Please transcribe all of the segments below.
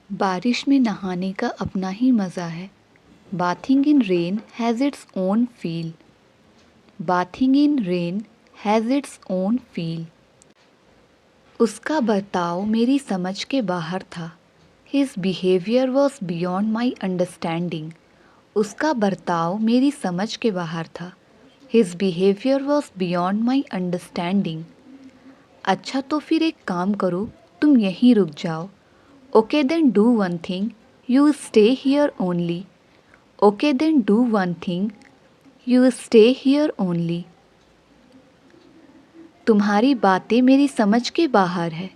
बारिश में नहाने का अपना ही मज़ा है। Bathing in rain has its own feel. Bathing in rain has its own feel. उसका बर्ताव मेरी समझ के बाहर था। His behaviour was beyond my understanding. उसका बर्ताव मेरी समझ के बाहर था। His behaviour was beyond my understanding. अच्छा तो फिर एक काम करो, तुम यहीं रुक जाओ। Okay then do one thing, you stay here only. Okay then do one thing, you stay here only. तुम्हारी बातें मेरी समझ के बाहर है।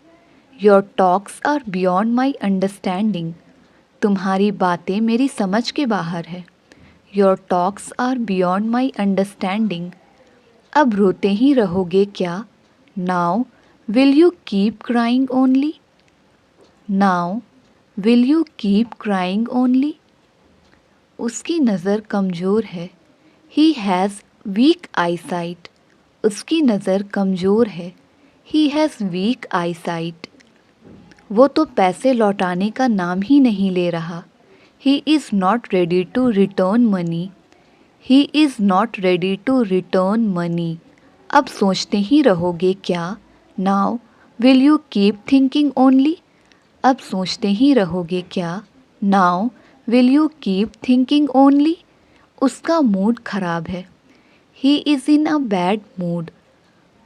Your talks are beyond my understanding. तुम्हारी बातें मेरी समझ के बाहर है। Your talks are beyond my understanding. अब रोते ही रहोगे क्या? Now, will you keep crying only? Now, will you keep crying only? उसकी नज़र कमज़ोर है। He has weak eyesight. उसकी नज़र कमज़ोर है। He has weak eyesight. वो तो पैसे लौटाने का नाम ही नहीं ले रहा। He is not ready to return money. He is not ready to return money. अब सोचते ही रहोगे क्या? Now, will you keep thinking only? अब सोचते ही रहोगे क्या? Now, will you keep thinking only? उसका मूड खराब है। He is in a bad mood.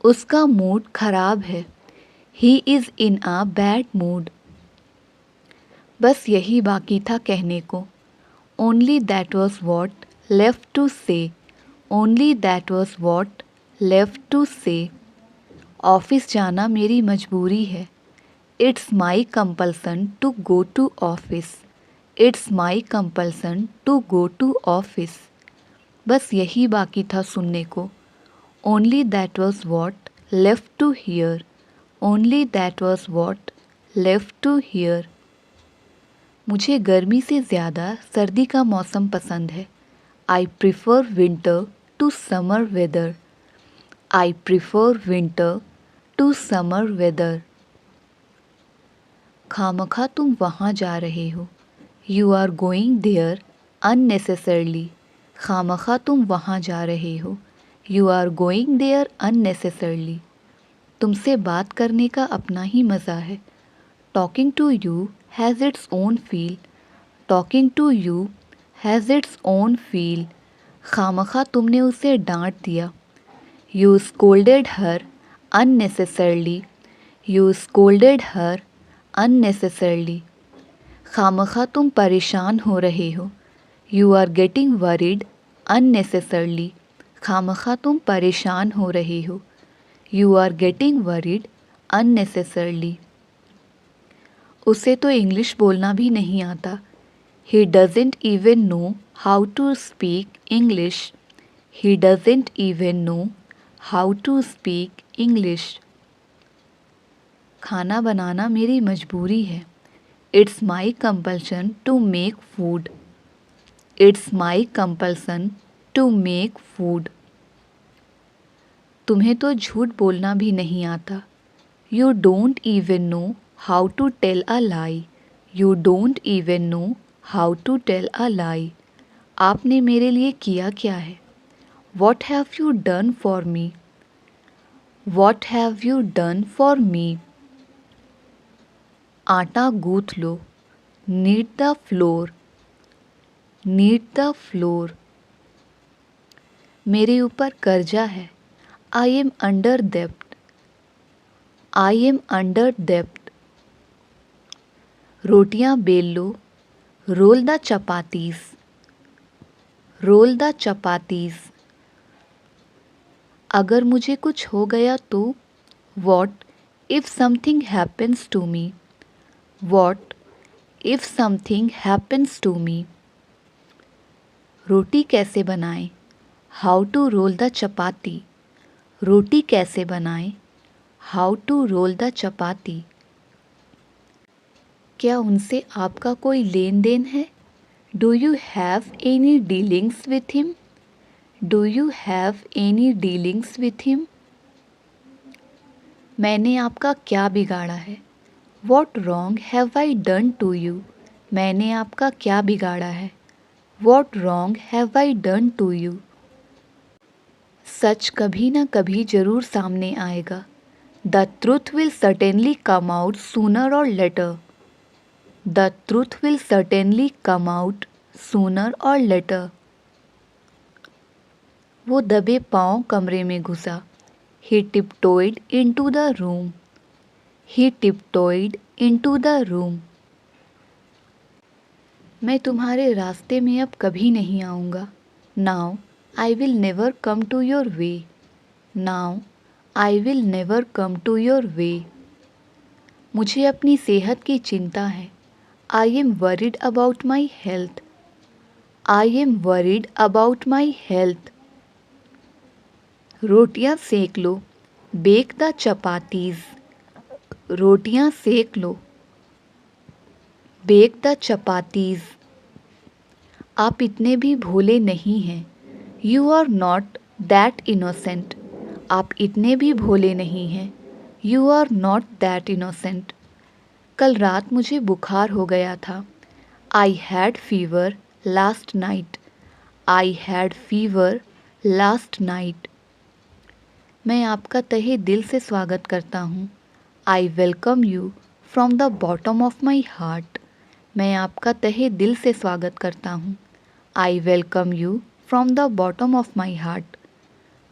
उसका मूड खराब है। He is in a bad mood. बस यही बाकी था कहने को। Only that was what left to say. Only that was what left to say. Office जाना मेरी मजबूरी है। It's my compulsion to go to office. It's my compulsion to go to office. बस यही बाकी था सुनने को। Only that was what left to hear. Only that was what left to hear. मुझे गर्मी से ज़्यादा सर्दी का मौसम पसंद है। I prefer winter to summer weather. I prefer winter to summer weather. खामखा तुम वहाँ जा रहे हो। You are going there unnecessarily. खामखा तुम वहाँ जा रहे हो। You are going there unnecessarily. तुमसे बात करने का अपना ही मज़ा है। Talking to you has its own feel. Talking to you has its own feel. खामखा तुमने उसे डांट दिया। You scolded her unnecessarily. You scolded her unnecessarily. खामखा तुम परेशान हो रहे हो। You are getting worried unnecessarily. खामखा तुम परेशान हो रहे हो। You are getting worried unnecessarily. उसे तो इंग्लिश बोलना भी नहीं आता। He doesn't even know how to speak English. He doesn't even know how to speak English. खाना बनाना मेरी मजबूरी है। It's my compulsion to make food. It's my compulsion to make food. तुम्हें तो झूठ बोलना भी नहीं आता। You don't even know how to tell a lie. You don't even know how to tell a lie. आपने मेरे लिए किया क्या है? What have you done for me? What have you done for me? आटा गूँथ लो। Knead the floor. Knead the floor. मेरे ऊपर कर्जा है। I am under debt. I am under debt. रोटियां बेल लो। Roll the chapatis. Roll the chapatis. अगर मुझे कुछ हो गया तो? What if something happens to me? What if something happens to me? रोटी कैसे बनाएं? How to roll the chapati. रोटी कैसे बनाएं? How to roll the chapati. क्या उनसे आपका कोई लेन देन है? Do you have any dealings with him? Do you have any dealings with him? मैंने आपका क्या बिगाड़ा है? What wrong have I done to you? मैंने आपका क्या बिगाड़ा है? What wrong have I done to you? सच कभी ना कभी जरूर सामने आएगा। The truth will certainly come out sooner or later. The truth will certainly come out sooner or later. वो दबे पांव कमरे में घुसा। He tiptoed into the room. He tiptoed into the room. मैं तुम्हारे रास्ते में अब कभी नहीं आऊँगा। Now I will never come to your way. Now I will never come to your way. मुझे अपनी सेहत की चिंता है। I am worried about my health. I am worried about my health. रोटियां सेक लो। Bake the chapatis. रोटियां सेक लो। Bake the chapatis. आप इतने भी भोले नहीं हैं। You are not that innocent. आप इतने भी भोले नहीं हैं। You are not that innocent. कल रात मुझे बुखार हो गया था। I had fever last night. I had fever last night. मैं आपका तहे दिल से स्वागत करता हूँ। I welcome you from the bottom of my heart. मैं आपका तहे दिल से स्वागत करता हूँ। I welcome you from the bottom of my heart.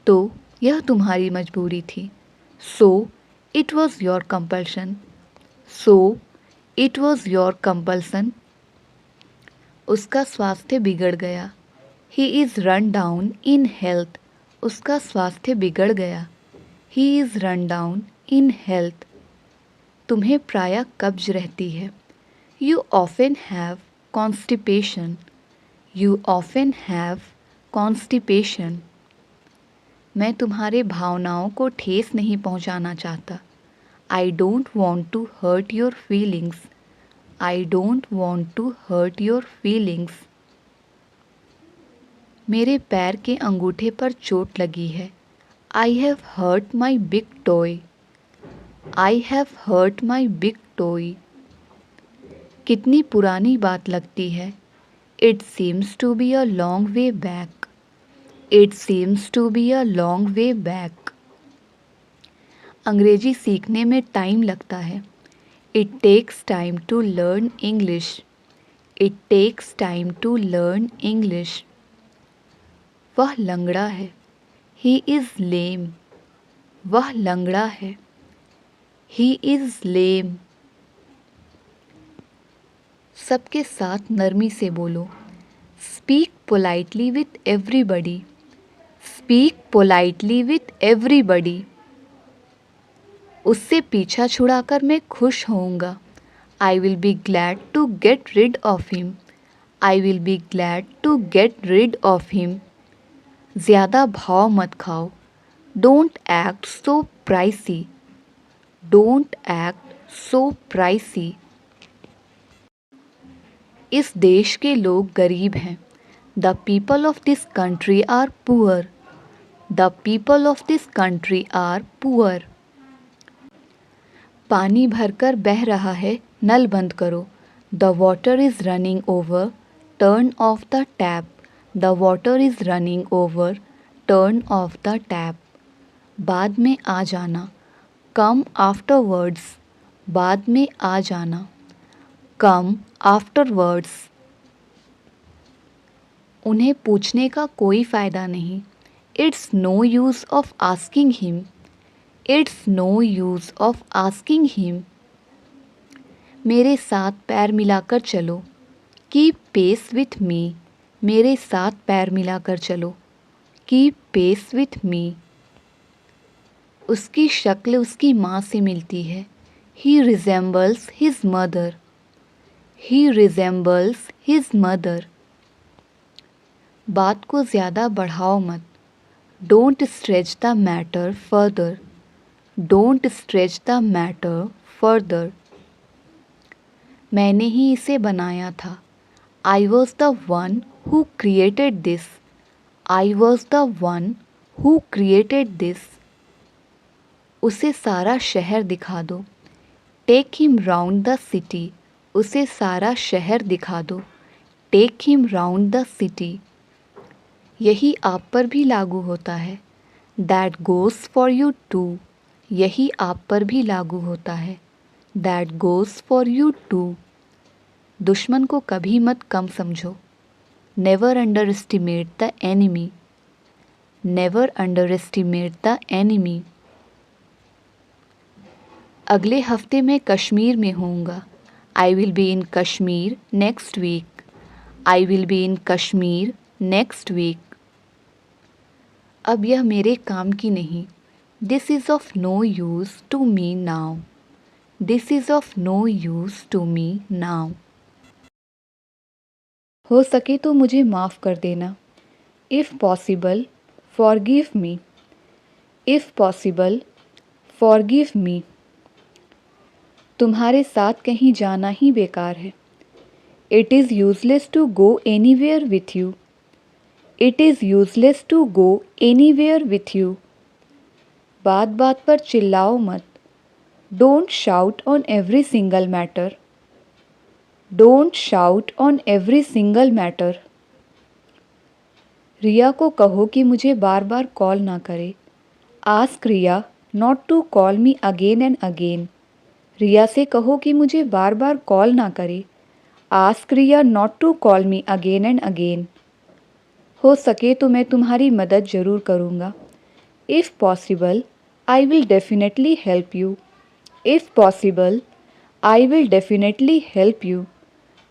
तो यह तुम्हारी मजबूरी थी। So it was your compulsion. So it was your compulsion. उसका स्वास्थ्य बिगड़ गया। He is run down in health. उसका स्वास्थ्य बिगड़ गया। He is run down in health. तुम्हें प्रायः कब्ज रहती है। You often have constipation. You often have constipation. मैं तुम्हारे भावनाओं को ठेस नहीं पहुंचाना चाहता। I don't want to hurt your feelings. I don't want to hurt your feelings. मेरे पैर के अंगूठे पर चोट लगी है। I have hurt my big toe. I have hurt my big toe. कितनी पुरानी बात लगती है। It seems to be a long way back. It seems to be a long way back. अंग्रेजी सीखने में टाइम लगता है। It takes time to learn English. It takes time to learn English. वह लंगड़ा है। He is lame. वह लंगड़ा है। He is lame. सबके साथ नरमी से बोलो। Speak politely with everybody. Speak politely with everybody. उससे पीछा छुड़ाकर मैं खुश होऊंगा। I will be glad to get rid of him. I will be glad to get rid of him. ज़्यादा भाव मत खाओ। Don't act so pricey. Don't act so pricey. इस देश के लोग गरीब हैं। The people of this country are poor. The people of this country are poor. पानी भरकर बह रहा है, नल बंद करो। The water is running over. Turn off the tap. The water is running over. Turn off the tap. बाद में आ जाना। Come afterwards. बाद में आ जाना। Come afterwards. उन्हें पूछने का कोई फ़ायदा नहीं। It's no use of asking him. It's no use of asking him. मेरे साथ पैर मिलाकर चलो। Keep pace with me. मेरे साथ पैर मिलाकर चलो। Keep pace with me. उसकी शक्ल उसकी माँ से मिलती है। He resembles his mother. He resembles his mother. बात को ज़्यादा बढ़ाओ मत। Don't stretch the matter further. Don't stretch the matter further. मैंने ही इसे बनाया था। I was the one who created this. I was the one who created this. उसे सारा शहर दिखा दो। Take him round the city. उसे सारा शहर दिखा दो, take him round the city. यही आप पर भी लागू होता है, that goes for you too. यही आप पर भी लागू होता है, that goes for you too. दुश्मन को कभी मत कम समझो, never underestimate the enemy. Never underestimate the enemy. अगले हफ्ते मैं कश्मीर में होऊंगा, I will be in Kashmir next week. I will be in Kashmir next week. अब यह मेरे काम की नहीं, this is of no use to me now. This is of no use to me now. हो सके तो मुझे माफ़ कर देना, if possible forgive me. If possible forgive me. तुम्हारे साथ कहीं जाना ही बेकार है, it is useless to go anywhere with you. It is useless to go anywhere with you. बात बात पर चिल्लाओ मत, don't shout on every single matter. Don't shout on every single matter. Riya को कहो कि मुझे बार बार कॉल ना करे, ask Riya not to call me again and again. Riya से कहो कि मुझे बार बार कॉल ना करे, ask Riya not to call me again and again. हो सके तो मैं तुम्हारी मदद ज़रूर करूँगा, if possible I will definitely help you. If possible I will definitely help you.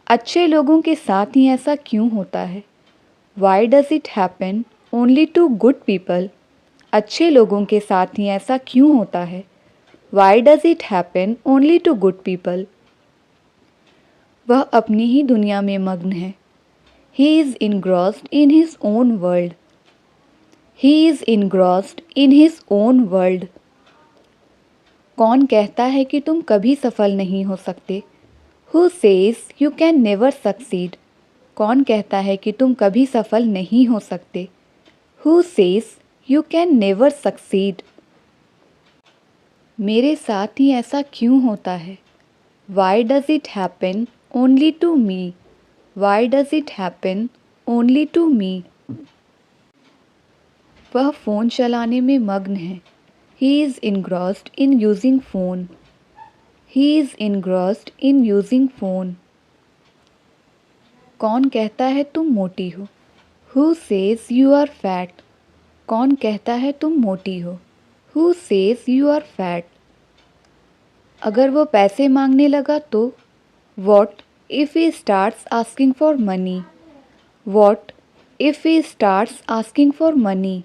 अच्छे लोगों के साथ ही ऐसा क्यों होता है, why does it happen only to good people. अच्छे लोगों के साथ ही ऐसा क्यों होता है, why does it happen only to good people. वह अपनी ही दुनिया में मग्न है, he is engrossed in his own world. He is engrossed in his own world. कौन कहता है कि तुम कभी सफल नहीं हो सकते, who says you can never succeed. कौन कहता है कि तुम कभी सफल नहीं हो सकते, who says you can never succeed. मेरे साथ ही ऐसा क्यों होता है, why does it happen only to me. Why does it happen only to me. वह फ़ोन चलाने में मग्न है, he is engrossed in using phone. He is engrossed in using phone. कौन कहता है तुम मोटी हो, who says you are fat. कौन कहता है तुम मोटी हो, who says you are fat. अगर वो पैसे मांगने लगा तो, what if he starts asking for money. What if he starts asking for money.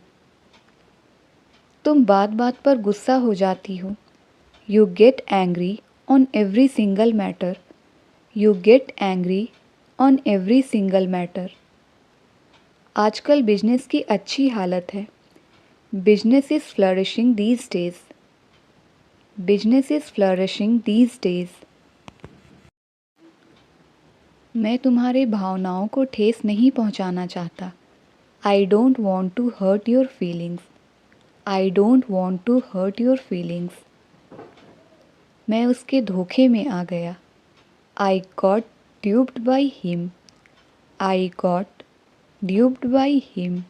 तुम बात बात पर गुस्सा हो जाती हो, you get angry on every single matter. You get angry on every single matter. आजकल बिजनेस की अच्छी हालत है, business is flourishing these days. Business is flourishing these days. मैं तुम्हारे भावनाओं को ठेस नहीं पहुंचाना चाहता, आई don't want to hurt your feelings. I don't want to hurt your feelings. मैं उसके धोखे में आ गया, I got duped by him. I got duped by him.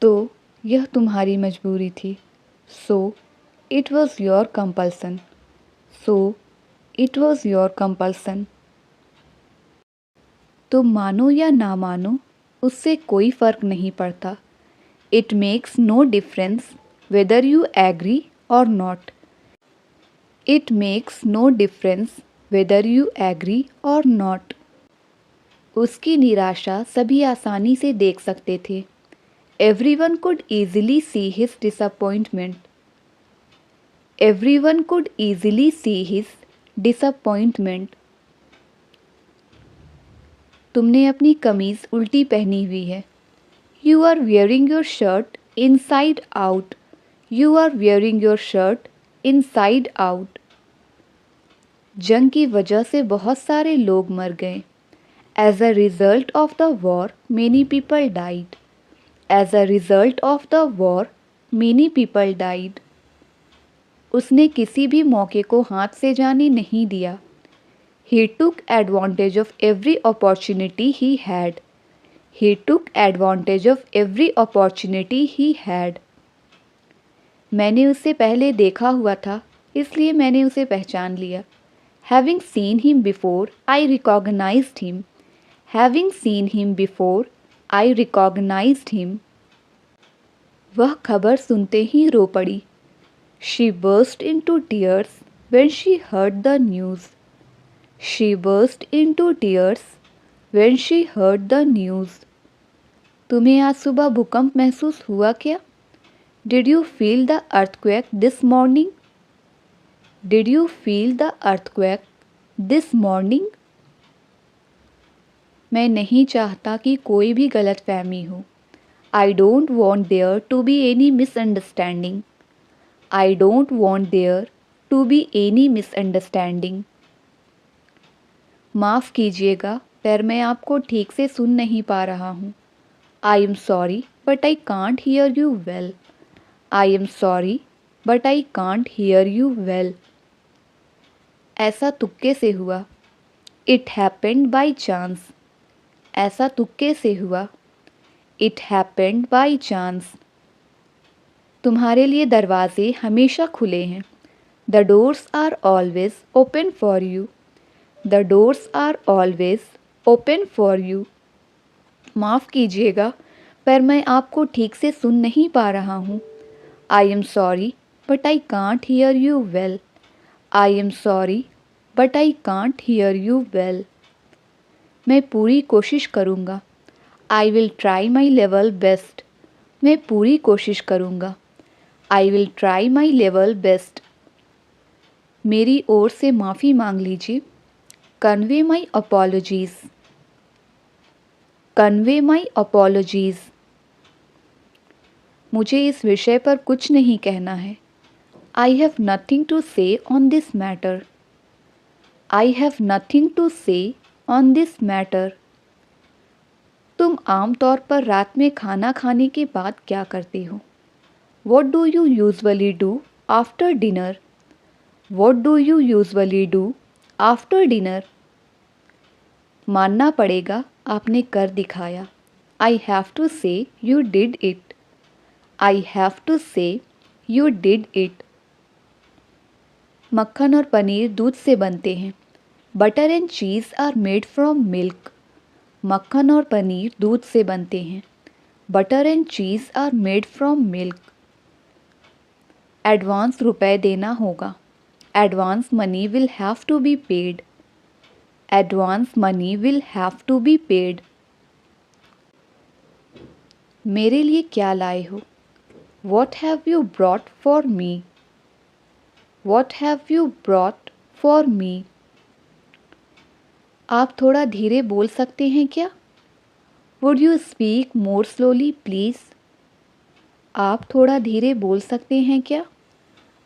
तो यह तुम्हारी मजबूरी थी, so it was your compulsion. So it was your compulsion. तुम मानो या ना मानो, उससे कोई फ़र्क नहीं पड़ता, it makes no difference whether you agree or not. It makes no difference whether you agree or not. उसकी निराशा सभी आसानी से देख सकते थे, everyone could easily see his disappointment. Everyone could easily see his disappointment. तुमने अपनी कमीज़ उल्टी पहनी हुई है, you are wearing your shirt inside out. You are wearing your shirt inside out. जंग की वजह से बहुत सारे लोग मर गए, as a result of the war many people died. As a result of the war many people died. उसने किसी भी मौके को हाथ से जाने नहीं दिया। He took advantage of every opportunity he had. He took advantage of every opportunity he had. मैंने उसे पहले देखा हुआ था, इसलिए मैंने उसे पहचान लिया। Having seen him before, I recognized him. Having seen him before, I recognized him. वह खबर सुनते ही रो पड़ी। She burst into tears when she heard the news. She burst into tears when she heard the news. तुम्हें आज सुबह भूकंप महसूस हुआ क्या? Did you feel the earthquake this morning? Did you feel the earthquake this morning? मैं नहीं चाहता कि कोई भी गलतफहमी हो। I don't want there to be any misunderstanding. I don't want there to be any misunderstanding. माफ़ कीजिएगा, पर मैं आपको ठीक से सुन नहीं पा रहा हूँ। I am sorry, but I can't hear you well. I am sorry, but I can't hear you well. ऐसा तुक्के से हुआ। It happened by chance. ऐसा तुक्के से हुआ। It happened by chance. तुम्हारे लिए दरवाजे हमेशा खुले हैं। The doors are always open for you. The doors are always open for you. माफ़ कीजिएगा, पर मैं आपको ठीक से सुन नहीं पा रहा हूँ। I am sorry, but I can't hear you well. I am sorry, but I can't hear you well. मैं पूरी कोशिश करूँगा। I will try my level best. मैं पूरी कोशिश करूँगा। I will try my level best. मेरी ओर से माफ़ी मांग लीजिए। Convey my apologies. Convey my apologies. मुझे इस विषय पर कुछ नहीं कहना है। I have nothing to say on this matter. I have nothing to say on this matter. तुम आम तौर पर रात में खाना खाने के बाद क्या करते हो? What do you usually do after dinner? What do you usually do after dinner? मानना पड़ेगा, आपने कर दिखाया। I have to say you did it. I have to say you did it. मक्खन और पनीर दूध से बनते हैं। Butter and cheese are made from milk. मक्खन और पनीर दूध से बनते हैं। Butter and cheese are made from milk. Advance रुपए देना होगा। Advance money will have to be paid. Advance money will have to be paid. मेरे लिए क्या लाए हो? What have you brought for me? What have you brought for me? आप थोड़ा धीरे बोल सकते हैं क्या? Would you speak more slowly, please? आप थोड़ा धीरे बोल सकते हैं क्या?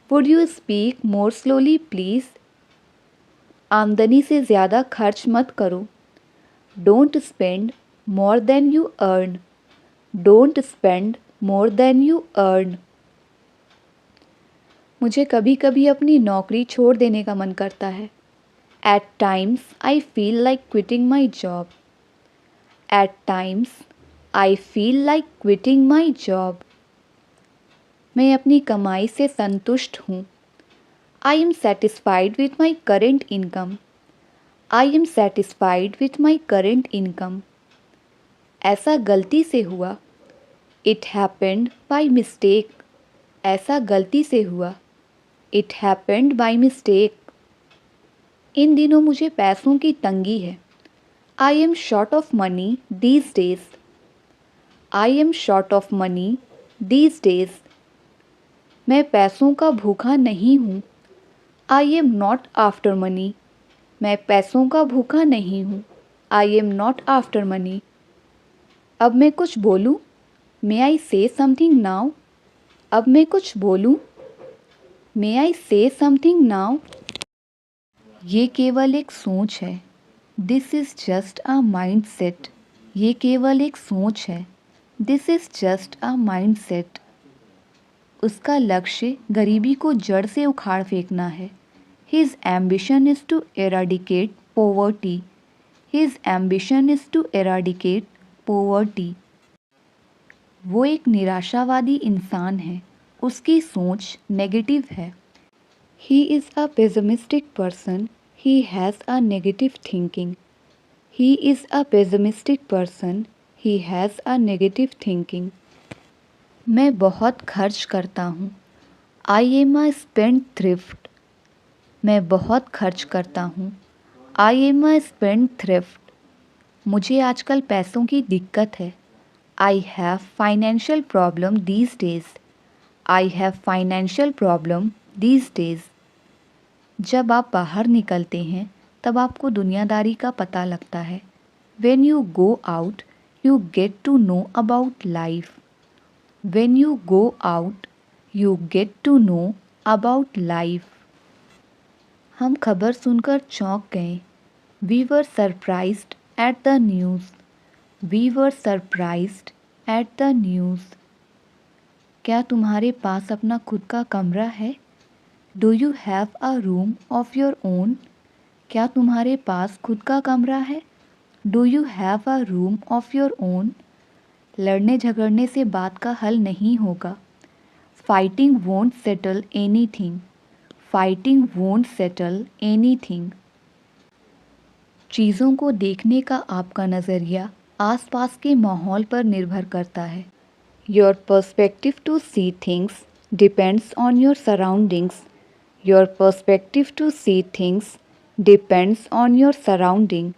Would you speak more slowly, please? आमदनी से ज़्यादा खर्च मत करो। Don't spend more than you earn. Don't spend more than you earn. मुझे कभी कभी अपनी नौकरी छोड़ देने का मन करता है। At times I feel like quitting my job. At times I feel like quitting my job. मैं अपनी कमाई से संतुष्ट हूँ। I am satisfied with my current income. I am satisfied with my current income. ऐसा गलती से हुआ। It happened by mistake. ऐसा गलती से हुआ। It happened by mistake. इन दिनों मुझे पैसों की तंगी है। I am short of money these days. I am short of money these days. मैं पैसों का भूखा नहीं हूँ। I am not after money. मैं पैसों का भूखा नहीं हूँ। I am not after money. अब मैं कुछ बोलूँ? May I say something now? अब मैं कुछ बोलूँ? May I say something now? ये केवल एक सोच है। This is just a mindset. ये केवल एक सोच है। This is just a mindset. उसका लक्ष्य गरीबी को जड़ से उखाड़ फेंकना है। His ambition is to eradicate poverty. His ambition is to eradicate poverty. वो एक निराशावादी इंसान है, उसकी सोच नेगेटिव है। He is a pessimistic person. He has a negative thinking. He is a pessimistic person. He has a negative thinking. मैं बहुत खर्च करता हूँ। I am a spendthrift. मैं बहुत खर्च करता हूँ। I am a spendthrift. मुझे आजकल पैसों की दिक्कत है। I have financial problem these days. I have financial problem these days. जब आप बाहर निकलते हैं तब आपको दुनियादारी का पता लगता है। When you go out, you get to know about life. When you go out, you get to know about life. हम खबर सुनकर चौंक गए। We were surprised at the news. We were surprised at the news. क्या तुम्हारे पास अपना खुद का कमरा है? Do you have a room of your own? क्या तुम्हारे पास खुद का कमरा है? Do you have a room of your own? लड़ने झगड़ने से बात का हल नहीं होगा। Fighting won't settle anything. Fighting won't settle anything. चीज़ों को देखने का आपका नज़रिया आसपास के माहौल पर निर्भर करता है। Your perspective to see things depends on your surroundings. Your perspective to see things depends on your surrounding.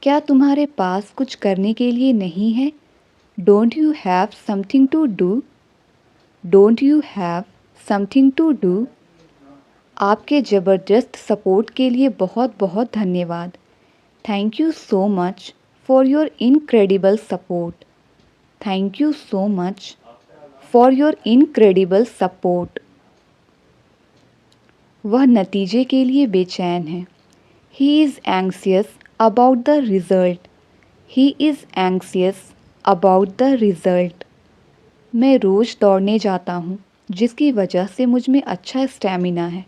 क्या तुम्हारे पास कुछ करने के लिए नहीं है? Don't you have something to do? Don't you have something to do? आपके ज़बरदस्त सपोर्ट के लिए बहुत बहुत धन्यवाद। Thank you so much for your incredible support. Thank you so much for your incredible support. वह नतीजे के लिए बेचैन है। He is anxious about the result. He is anxious about the result. मैं रोज़ दौड़ने जाता हूँ जिसकी वजह से मुझ में अच्छा स्टैमिना है।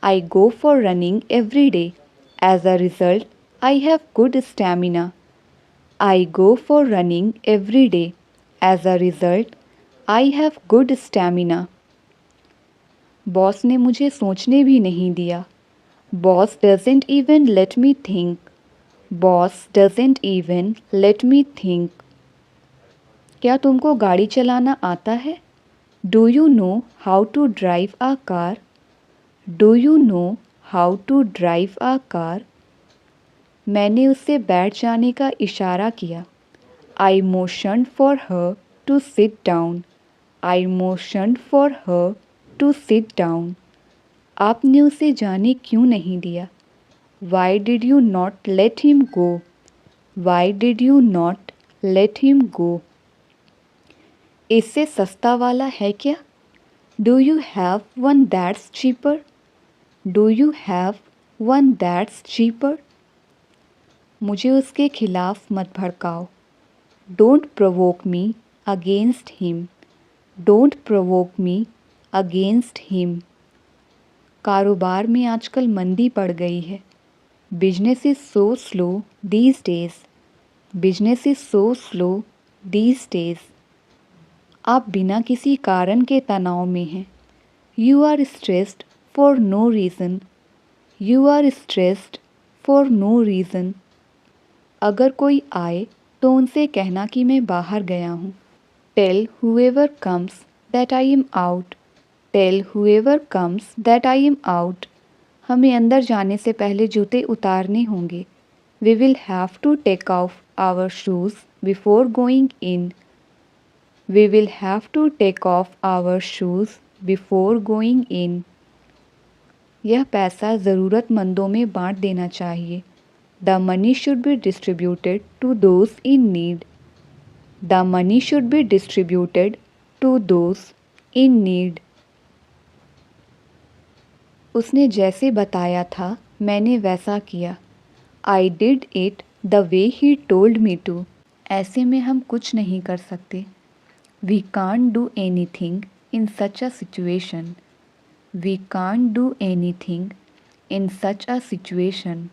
I go for running every day. As a result, I have good stamina. I go for running every day. As a result, I have good stamina. Boss ने मुझे सोचने भी नहीं दिया। Boss doesn't even let me think. Boss doesn't even let me think. क्या तुमको गाड़ी चलाना आता है? Do you know how to drive a car? Do you know how to drive a car? मैंने उससे बैठ जाने का इशारा किया। I motioned for her to sit down. I motioned for her to sit down. आपने उसे जाने क्यों नहीं दिया? Why did you not let him go? Why did you not let him go? इससे सस्ता वाला है क्या? Do you have one that's cheaper? Do you have one that's cheaper? मुझे उसके खिलाफ मत भड़काओ। Don't provoke me against him. Don't provoke me against him. कारोबार में आजकल मंदी पड़ गई है। Business is so slow these days. Business is so slow these days. आप बिना किसी कारण के तनाव में हैं। You are stressed for no reason. You are stressed for no reason. अगर कोई आए तो उनसे कहना कि मैं बाहर गया हूँ। Tell whoever comes that I am out. Tell whoever comes that I am out. हमें अंदर जाने से पहले जूते उतारने होंगे। We will have to take off our shoes before going in. We will have to take off our shoes before going in. यह पैसा ज़रूरतमंदों में बांट देना चाहिए। The money should be distributed to those in need. The money should be distributed to those in need. उसने जैसे बताया था मैंने वैसा किया। I did it the way he told me to. ऐसे में हम कुछ नहीं कर सकते। We can't do anything in such a situation. We can't do anything in such a situation.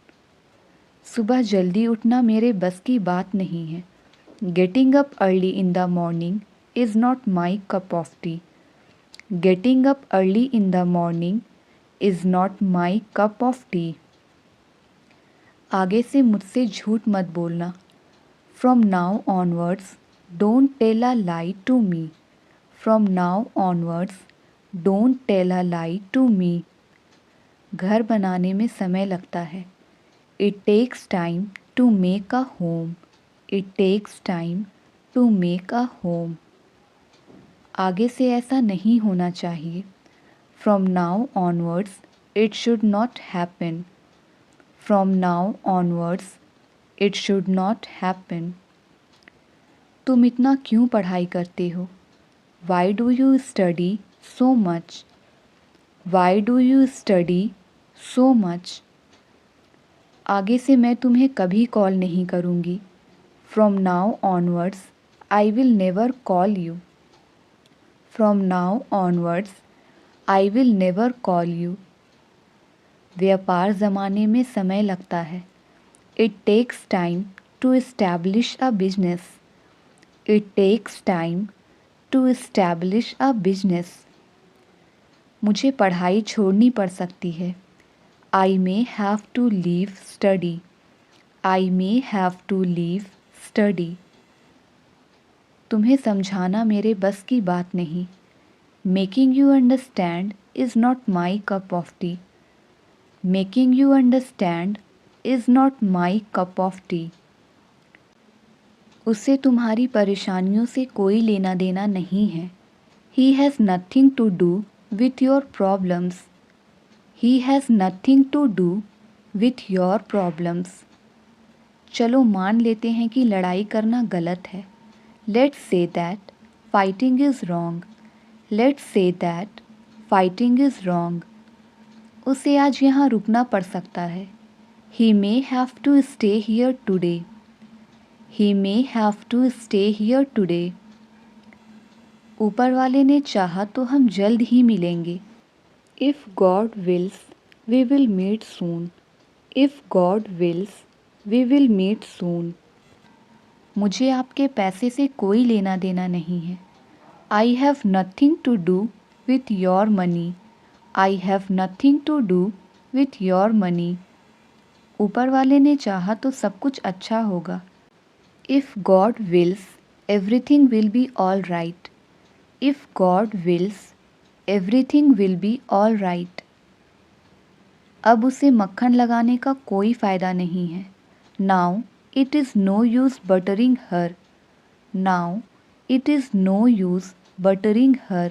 सुबह जल्दी उठना मेरे बस की बात नहीं है. Getting up early in the morning is not my cup of tea. Getting up early in the morning is not my cup of tea. आगे से मुझसे झूठ मत बोलना. From now onwards, don't tell a lie to me. From now onwards, don't tell a lie to me. घर बनाने में समय लगता है. It takes time to make a home. It takes time to make a home. आगे से ऐसा नहीं होना चाहिए. From now onwards, it should not happen. From now onwards, it should not happen. तुम इतना क्यों पढ़ाई करते हो? Why do you study so much? Why do you study so much? आगे से मैं तुम्हें कभी कॉल नहीं करूँगी. From now onwards, I will never call you. From now onwards, I will never call you. व्यापार ज़माने में समय लगता है. It takes time to establish a business. It takes time to establish a business. मुझे पढ़ाई छोड़नी पड़ सकती है. I may have to leave study. I may have to leave study. तुम्हें समझाना मेरे बस की बात नहीं. Making you understand is not my cup of tea. Making you understand is not my cup of tea. उससे तुम्हारी परेशानियों से कोई लेना देना नहीं है. He has nothing to do with your problems. He has nothing to do with your problems. चलो मान लेते हैं कि लड़ाई करना गलत है. Let's say that fighting is wrong. Let's say that fighting is wrong. उसे आज यहाँ रुकना पड़ सकता है. He may have to stay here today. He may have to stay here today. ऊपर वाले ने चाहा तो हम जल्द ही मिलेंगे. If God wills, we will meet soon. If God wills, we will meet soon. मुझे आपके पैसे से कोई लेना देना नहीं है. I have nothing to do with your money. I have nothing to do with your money. ऊपर वाले ने चाहा तो सब कुछ अच्छा होगा. If God wills, everything will be all right. If God wills, everything will be all right. अब उसे मक्खन लगाने का कोई फ़ायदा नहीं है. Now it is no use buttering her. Now it is no use buttering her.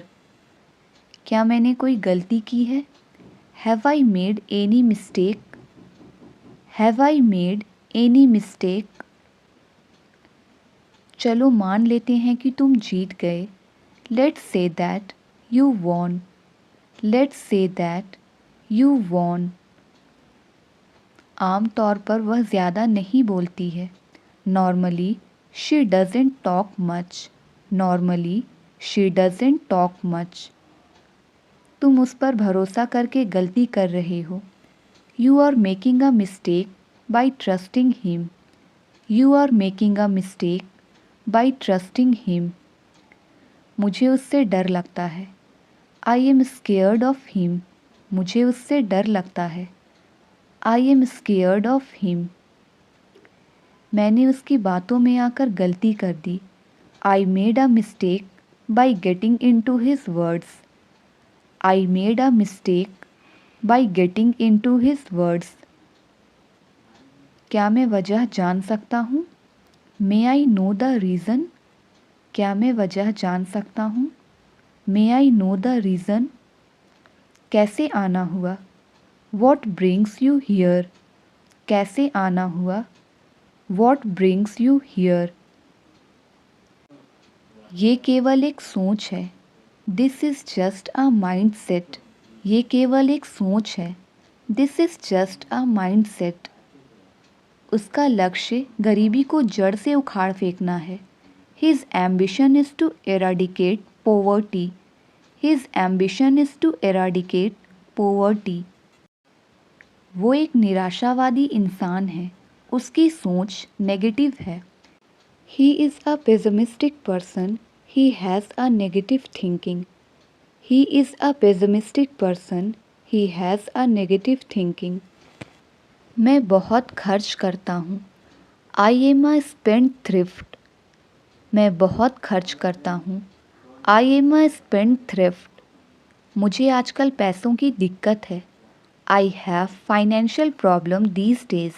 क्या मैंने कोई गलती की है? Have I made any mistake? Have I made any mistake? चलो मान लेते हैं कि तुम जीत गए. Let's say that you won. Let's say that you won. आम तौर पर वह ज़्यादा नहीं बोलती है. Normally she doesn't talk much. Normally she doesn't talk much. तुम उस पर भरोसा करके गलती कर रहे हो. You are making a mistake by trusting him. You are making a mistake by trusting him. मुझे उससे डर लगता है. I am scared of him. मुझे उससे डर लगता है. I am scared of him. मैंने उसकी बातों में आकर गलती कर दी. I made a mistake by getting into his words. I made a mistake by getting into his words. क्या मैं वजह जान सकता हूँ? May I know the reason? क्या मैं वजह जान सकता हूँ? May I know the reason? कैसे आना हुआ? What brings you here? कैसे आना हुआ? What brings you here? ये केवल एक सोच है. This is just a mindset. ये केवल एक सोच है. This is just a mindset. उसका लक्ष्य गरीबी को जड़ से उखाड़ फेंकना है. His ambition is to eradicate poverty. His ambition is to eradicate poverty. वो एक निराशावादी इंसान है, उसकी सोच नेगेटिव है। He is a pessimistic person, he has a negative thinking. He is a pessimistic person, he has a negative thinking. मैं बहुत खर्च करता हूँ। I am a spendthrift. मैं बहुत खर्च करता हूँ। I am a spendthrift. मुझे आजकल पैसों की दिक्कत है। I have financial problem these days.